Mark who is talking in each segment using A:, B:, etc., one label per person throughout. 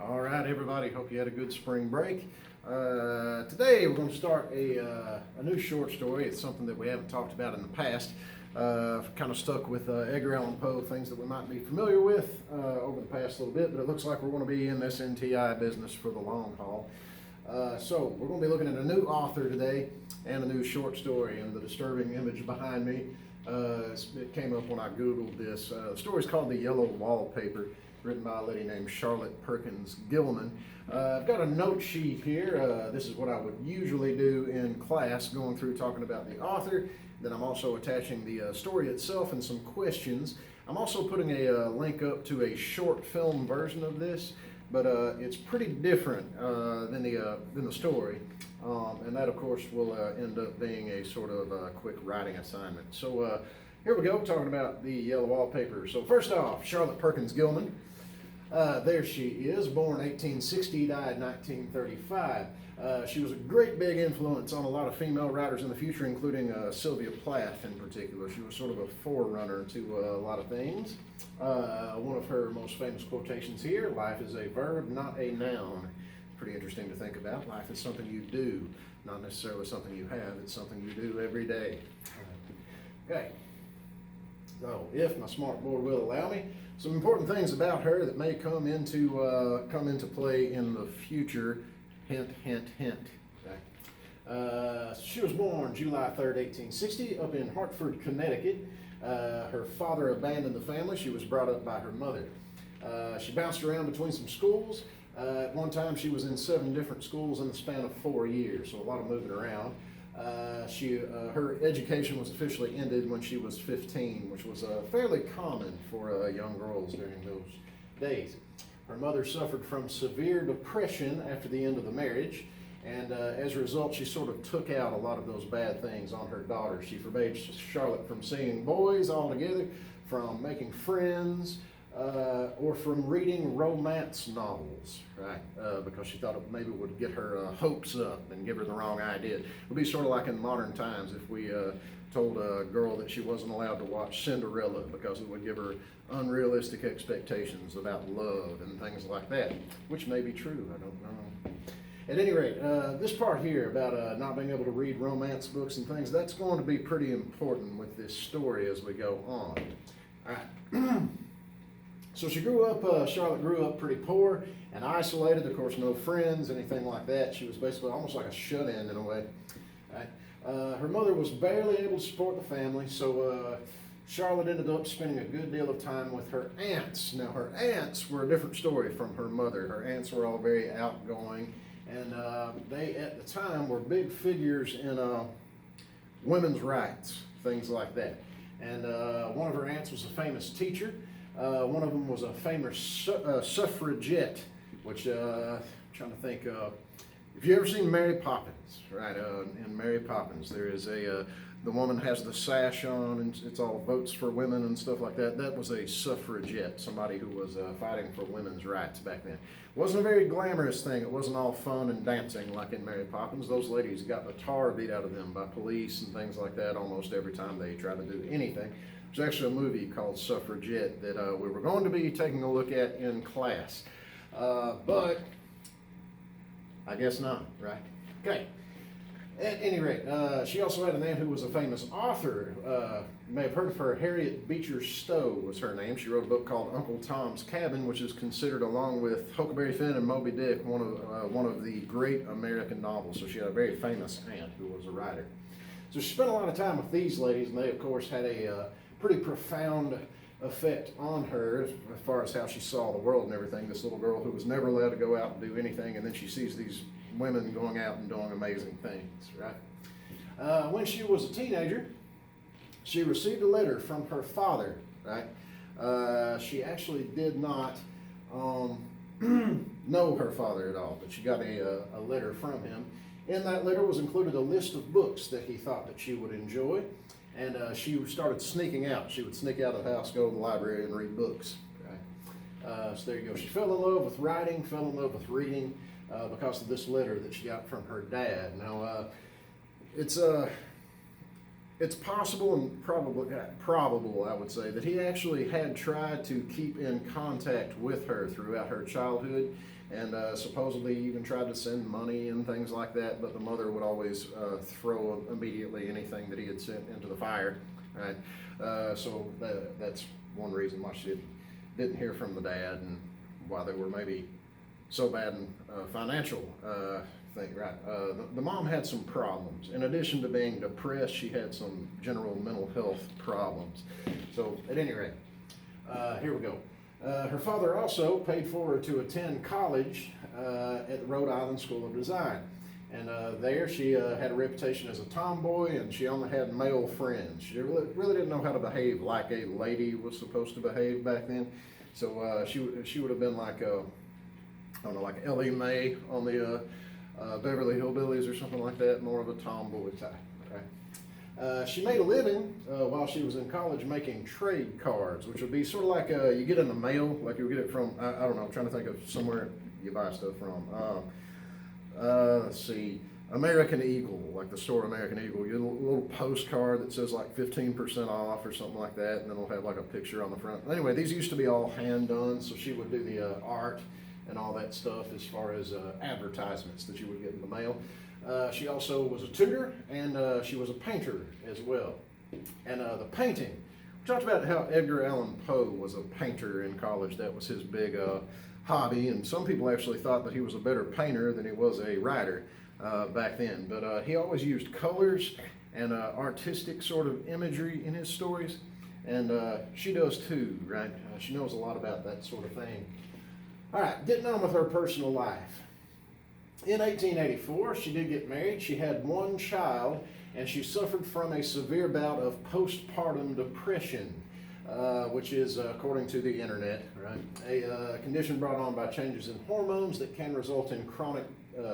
A: All right, everybody. Hope you had a good spring break. Today we're going to start a new short story. It's something that we haven't talked about in the past. Kind of stuck with Edgar Allan Poe, things that we might be familiar with over the past little bit, but it looks like we're going to be in this NTI business for the long haul. So we're going to be looking at a new author today and a new short story, and the disturbing image behind me, it came up when I Googled this. The story's called The Yellow Wallpaper, written by a lady named Charlotte Perkins Gilman. I've got a note sheet here. This is what I would usually do in class, going through talking about the author. Then I'm also attaching the story itself and some questions. I'm also putting a link up to a short film version of this, but it's pretty different than the story. And that, of course, will end up being a sort of quick writing assignment. So here we go, talking about the Yellow Wallpaper. So first off, Charlotte Perkins Gilman. There she is, born 1860, died 1935. She was a great big influence on a lot of female writers in the future, including Sylvia Plath in particular. She was sort of a forerunner to a lot of things. One of her most famous quotations here: "Life is a verb, not a noun." Pretty interesting to think about. Life is something you do, not necessarily something you have. It's something you do every day. Okay. So, if my smart board will allow me, some important things about her that may come into play in the future. Hint, hint, hint. Okay. She was born July 3rd, 1860, up in Hartford, Connecticut. Her father abandoned the family. She was brought up by her mother. She bounced around between some schools. At one time, she was in 7 different schools in the span of 4 years, so a lot of moving around. Her education was officially ended when she was 15, which was fairly common for young girls during those days. Her mother suffered from severe depression after the end of the marriage, and as a result, she sort of took out a lot of those bad things on her daughter. She forbade Charlotte from seeing boys altogether, from making friends, or from reading romance novels, right? Because she thought it maybe would get her hopes up and give her the wrong idea. It would be sort of like in modern times if we told a girl that she wasn't allowed to watch Cinderella because it would give her unrealistic expectations about love and things like that, which may be true, I don't know. At any rate, this part here about not being able to read romance books and things, that's going to be pretty important with this story as we go on. All right. So Charlotte grew up pretty poor and isolated, of course, no friends, anything like that. She was basically almost like a shut-in a way. Right? Her mother was barely able to support the family, so Charlotte ended up spending a good deal of time with her aunts. Now, her aunts were a different story from her mother. Her aunts were all very outgoing, and they, at the time, were big figures in women's rights, things like that. And one of her aunts was a famous teacher. One of them was a famous suffragette, which I'm trying to think. If you ever seen Mary Poppins, right? In Mary Poppins, there is the woman has the sash on, and it's all votes for women and stuff like that. That was a suffragette, somebody who was fighting for women's rights back then. It wasn't a very glamorous thing. It wasn't all fun and dancing like in Mary Poppins. Those ladies got the tar beat out of them by police and things like that almost every time they tried to do anything. There's actually a movie called Suffragette that we were going to be taking a look at in class, but I guess not, right? Okay. At any rate, she also had an aunt who was a famous author. You may have heard of her. Harriet Beecher Stowe was her name. She wrote a book called Uncle Tom's Cabin, which is considered, along with Huckleberry Finn and Moby Dick, one of the great American novels. So she had a very famous aunt who was a writer. So she spent a lot of time with these ladies, and they, of course, had a pretty profound effect on her as far as how she saw the world and everything. This little girl who was never allowed to go out and do anything, and then she sees these women going out and doing amazing things, right? When she was a teenager, she received a letter from her father, right? She actually did not know her father at all, but she got a letter from him. In that letter was included a list of books that he thought that she would enjoy. And she started sneaking out. She would sneak out of the house, go to the library, and read books. Right? So there you go. She fell in love with writing, fell in love with reading because of this letter that she got from her dad. Now, it's it's possible and probable, I would say, that he actually had tried to keep in contact with her throughout her childhood, and supposedly even tried to send money and things like that, but the mother would always throw immediately anything that he had sent into the fire, right? So that's one reason why she didn't hear from the dad, and why they were maybe so bad in financial thing, right? The mom had some problems. In addition to being depressed, she had some general mental health problems. So at any rate, here we go. Her father also paid for her to attend college at the Rhode Island School of Design. And there she had a reputation as a tomboy, and she only had male friends. She really didn't know how to behave like a lady was supposed to behave back then. So she would have been like, I don't know, like Ellie Mae on the Beverly Hillbillies or something like that, more of a tomboy type. Okay? She made a living while she was in college making trade cards, which would be sort of like you get in the mail, like you'll get it from, I don't know, I'm trying to think of somewhere you buy stuff from. Let's see, American Eagle, like the store American Eagle. You get a little postcard that says like 15% off or something like that, and then it'll have like a picture on the front. Anyway, these used to be all hand done, so she would do the art and all that stuff as far as advertisements that you would get in the mail. She also was a tutor, and she was a painter as well. And the painting, we talked about how Edgar Allan Poe was a painter in college. That was his big hobby, and some people actually thought that he was a better painter than he was a writer back then. But he always used colors and artistic sort of imagery in his stories, and she does too, right? She knows a lot about that sort of thing. All right, getting on with her personal life. In 1884, she did get married. She had one child, and she suffered from a severe bout of postpartum depression, which is, according to the internet, right, a condition brought on by changes in hormones that can result in chronic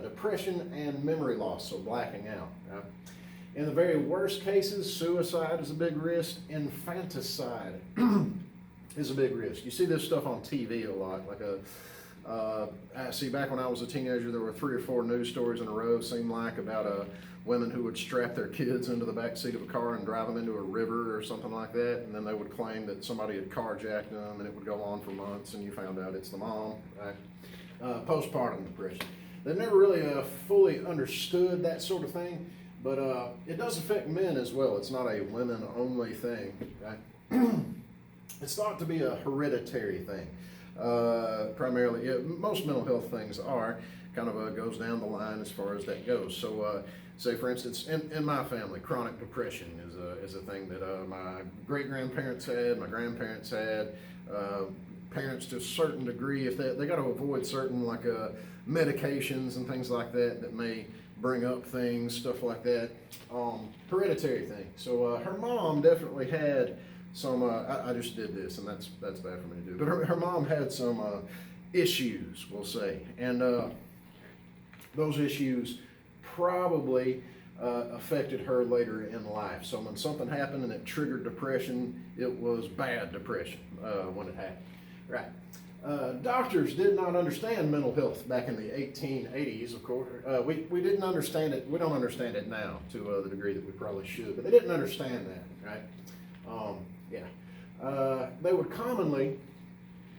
A: depression and memory loss, so blacking out. Right? In the very worst cases, suicide is a big risk. Infanticide is a big risk. You see this stuff on TV a lot, like I see back when I was a teenager, there were 3 or 4 news stories in a row, seemed like, about women who would strap their kids into the back seat of a car and drive them into a river or something like that, and then they would claim that somebody had carjacked them, and it would go on for months, and you found out it's the mom, right? Postpartum depression. They've never really fully understood that sort of thing, but it does affect men as well. It's not a women-only thing, right? It's thought to be a hereditary thing. Primarily, most mental health things are kind of goes down the line as far as that goes. So, say for instance, in my family, chronic depression is a thing that my great-grandparents had, my grandparents had, parents to a certain degree. If they got to avoid certain like medications and things like that that may bring up things, stuff like that. Hereditary thing. So her mom definitely had some, I just did this, and that's bad for me to do, but her mom had some issues, we'll say, and those issues probably affected her later in life. So when something happened and it triggered depression, it was bad depression when it happened, right? Doctors did not understand mental health back in the 1880s, of course. We didn't understand it, we don't understand it now to the degree that we probably should, but they didn't understand that, right? They would commonly,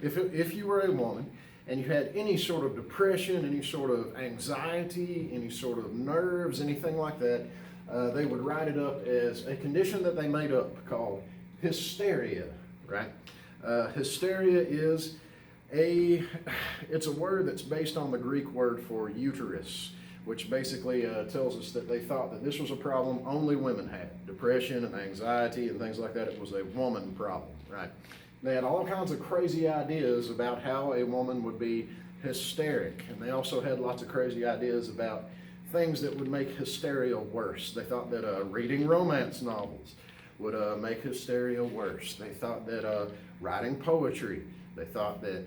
A: if you were a woman and you had any sort of depression, any sort of anxiety, any sort of nerves, anything like that, they would write it up as a condition that they made up called hysteria, right? Hysteria is it's a word that's based on the Greek word for uterus, which basically tells us that they thought that this was a problem only women had. Depression and anxiety and things like that, it was a woman problem, right? They had all kinds of crazy ideas about how a woman would be hysteric, and they also had lots of crazy ideas about things that would make hysteria worse. They thought that reading romance novels would make hysteria worse. They thought that writing poetry, they thought that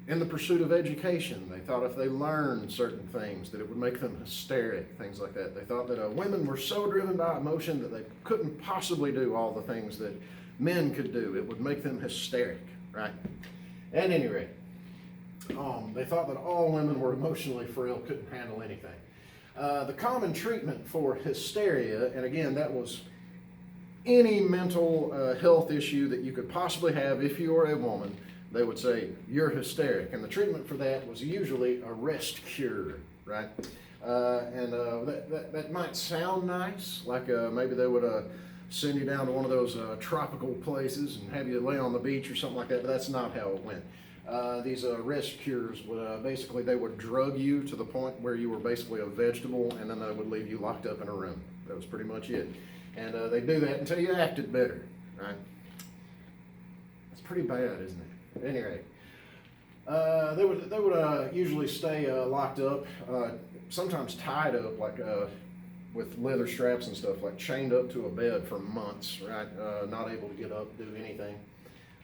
A: in the pursuit of education, they thought if they learned certain things that it would make them hysteric, things like that. They thought that women were so driven by emotion that they couldn't possibly do all the things that men could do. It would make them hysteric, right? At any rate, they thought that all women were emotionally frail, couldn't handle anything. The common treatment for hysteria, and again, that was any mental health issue that you could possibly have if you are a woman, they would say, you're hysteric. And the treatment for that was usually a rest cure, right? That might sound nice, like maybe they would send you down to one of those tropical places and have you lay on the beach or something like that, but that's not how it went. These rest cures would basically, they would drug you to the point where you were basically a vegetable, and then they would leave you locked up in a room. That was pretty much it. And they do that until you acted better, right? That's pretty bad, isn't it? At any rate, they would usually stay locked up, sometimes tied up, like with leather straps and stuff, like chained up to a bed for months, right? Not able to get up, do anything.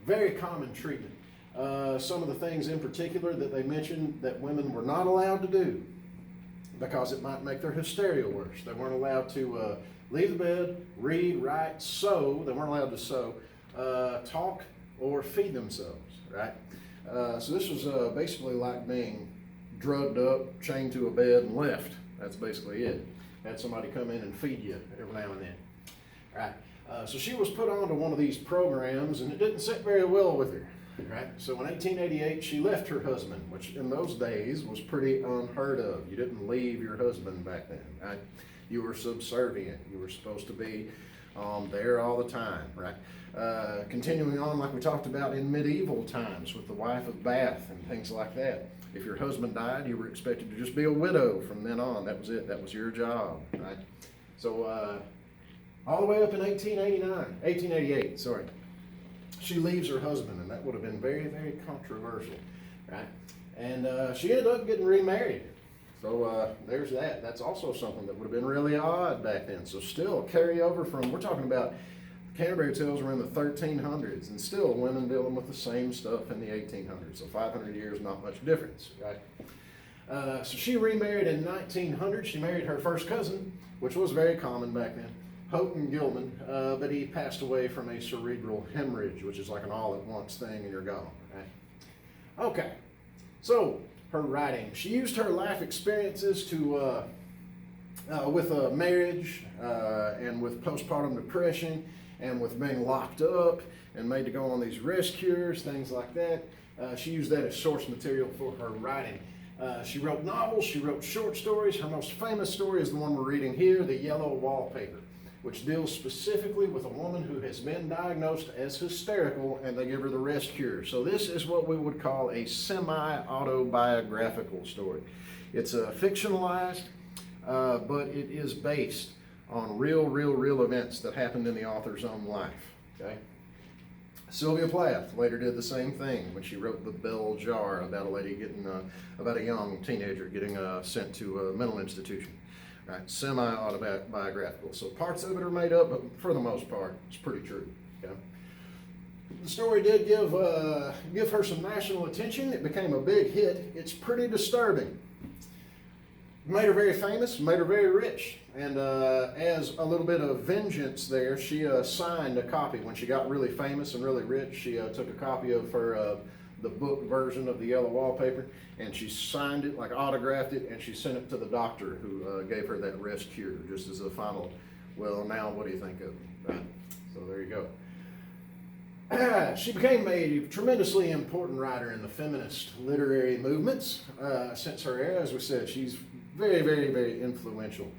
A: Very common treatment. Some of the things in particular that they mentioned that women were not allowed to do because it might make their hysteria worse. They weren't allowed to leave the bed, read, write, sew. They weren't allowed to sew, talk, or feed themselves, right? So this was basically like being drugged up, chained to a bed, and left. That's basically it. Had somebody come in and feed you every now and then, right? So she was put onto one of these programs, and it didn't sit very well with her. Right? So in 1888, she left her husband, which in those days was pretty unheard of. You didn't leave your husband back then, right? You were subservient. You were supposed to be there all the time, right? Continuing on, like we talked about in medieval times with the wife of Bath and things like that. If your husband died, you were expected to just be a widow from then on. That was it. That was your job, right? So all the way up in 1888, sorry. She leaves her husband, and that would have been very, very controversial, right? And she ended up getting remarried. So there's that. That's also something that would have been really odd back then. So still carry over from, we're talking about Canterbury Tales were in the 1300s, and still women dealing with the same stuff in the 1800s. So 500 years, not much difference, right? So she remarried in 1900. She married her first cousin, which was very common back then. Houghton Gilman, but he passed away from a cerebral hemorrhage, which is like an all-at-once thing and you're gone, right? Okay, so her writing. She used her life experiences to, with marriage and with postpartum depression and with being locked up and made to go on these rest cures, things like that. She used that as source material for her writing. She wrote novels, she wrote short stories. Her most famous story is the one we're reading here, The Yellow Wallpaper, which deals specifically with a woman who has been diagnosed as hysterical and they give her the rest cure. So this is what we would call a semi-autobiographical story. It's fictionalized, but it is based on real events that happened in the author's own life, okay? Sylvia Plath later did the same thing when she wrote The Bell Jar about a lady getting, about a young teenager getting sent to a mental institution. Right, semi-autobiographical. So parts of it are made up, but for the most part, it's pretty true. Okay? The story did give her some national attention. It became a big hit. It's pretty disturbing. Made her very famous, made her very rich. And as a little bit of vengeance there, she signed a copy. When she got really famous and really rich, she took a copy of her the book version of The Yellow Wallpaper, and she signed it, like autographed it, and she sent it to the doctor who gave her that rest cure, just as a final, well, now what do you think of me? Right? So there you go. She became a tremendously important writer in the feminist literary movements since her era. As we said, she's very influential.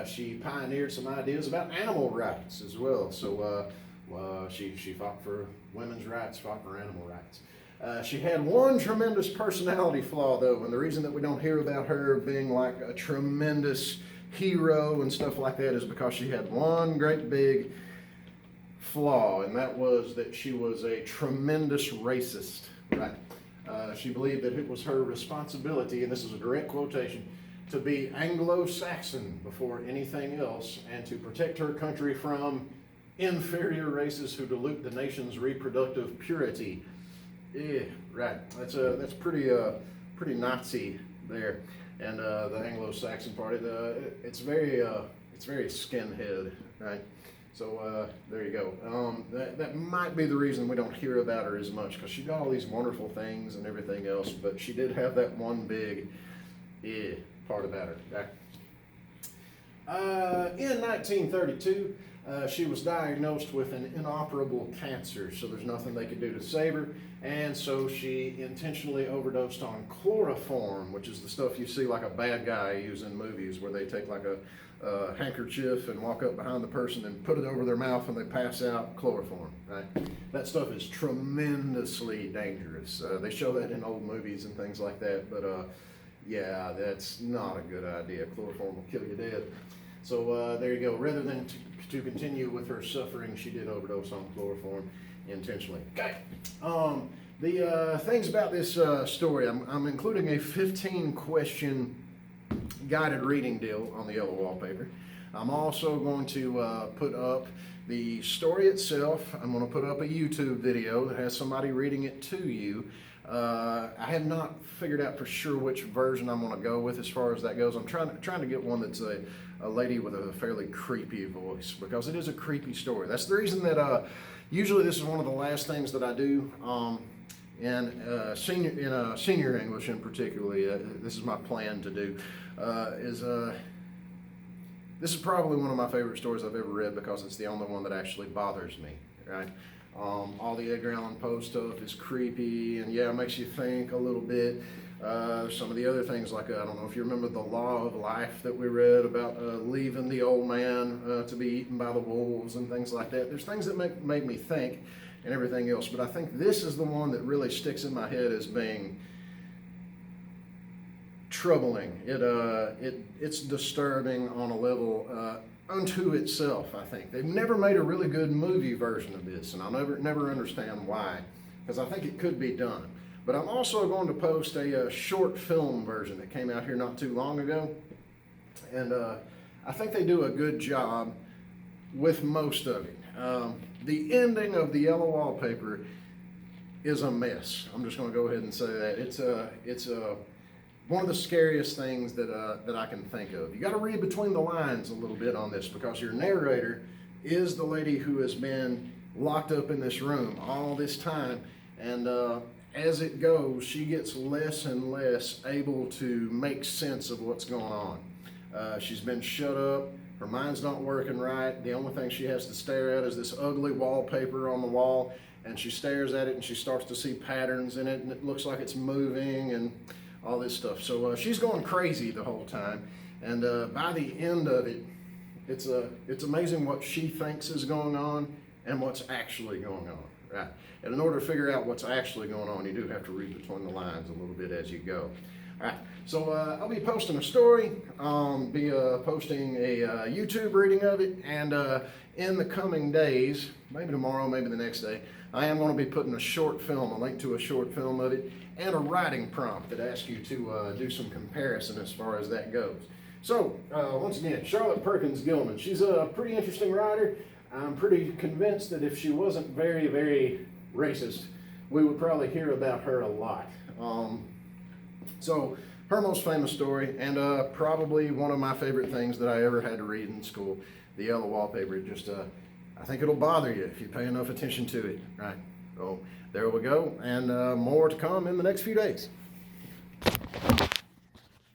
A: She pioneered some ideas about animal rights as well. So she fought for women's rights, fought for animal rights. She had one tremendous personality flaw, though, and the reason that we don't hear about her being like a tremendous hero and stuff like that is because she had one great big flaw, and that was that she was a tremendous racist, right? She believed that it was her responsibility, and this is a direct quotation, to be Anglo-Saxon before anything else and to protect her country from inferior races who dilute the nation's reproductive purity. Yeah, right. That's pretty Nazi there, and the Anglo-Saxon part. It's very skinhead, right? So there you go. That might be the reason we don't hear about her as much, because she got all these wonderful things and everything else, but she did have that one big part about her. Right? In 1932, she was diagnosed with an inoperable cancer, so there's nothing they could do to save her, and so she intentionally overdosed on chloroform, which is the stuff you see like a bad guy use in movies, where they take like a handkerchief and walk up behind the person and put it over their mouth and they pass out. Chloroform, right? That stuff is tremendously dangerous. They show that in old movies and things like that, but yeah, that's not a good idea. Chloroform will kill you dead. So there you go. Rather than to continue with her suffering, she did overdose on chloroform intentionally. Okay. The things about this story, I'm including a 15-question guided reading deal on the yellow wallpaper. I'm also going to put up the story itself. I'm going to put up a YouTube video that has somebody reading it to you. I have not figured out for sure which version I'm going to go with as far as that goes. I'm trying to get one that's a lady with a fairly creepy voice, because it is a creepy story. That's the reason that usually this is one of the last things that I do in senior English, in particularly. This is my plan to do. This is probably one of my favorite stories I've ever read, because it's the only one that actually bothers me, right? All the Edgar Allan Poe stuff is creepy, and yeah, it makes you think a little bit. Some of the other things, like I don't know if you remember the Law of Life that we read about leaving the old man to be eaten by the wolves and things like that. There's things that make me think and everything else, but I think this is the one that really sticks in my head as being troubling. It's disturbing on a level unto itself, I think. They've never made a really good movie version of this, and I'll never understand why, because I think it could be done. But I'm also going to post a short film version that came out here not too long ago, and I think they do a good job with most of it. The ending of the yellow wallpaper is a mess. I'm just going to go ahead and say that. It's one of the scariest things that I can think of. You got to read between the lines a little bit on this, because your narrator is the lady who has been locked up in this room all this time, and as it goes, she gets less and less able to make sense of what's going on. She's been shut up. Her mind's not working right. The only thing she has to stare at is this ugly wallpaper on the wall, and she stares at it and she starts to see patterns in it, and it looks like it's moving and all this stuff. So she's going crazy the whole time, and by the end of it, it's amazing what she thinks is going on and what's actually going on, right? And in order to figure out what's actually going on, you do have to read between the lines a little bit as you go. All right, so I'll be posting a story, be posting a YouTube reading of it, and in the coming days, maybe tomorrow, maybe the next day, I am going to be putting a short film, a link to a short film of it, and a writing prompt that asks you to do some comparison as far as that goes. So, once again, Charlotte Perkins Gilman. She's a pretty interesting writer. I'm pretty convinced that if she wasn't very, very racist, we would probably hear about her a lot. So, her most famous story, and probably one of my favorite things that I ever had to read in school, the yellow wallpaper. It just, I think it'll bother you if you pay enough attention to it, right? So, there we go, and more to come in the next few days.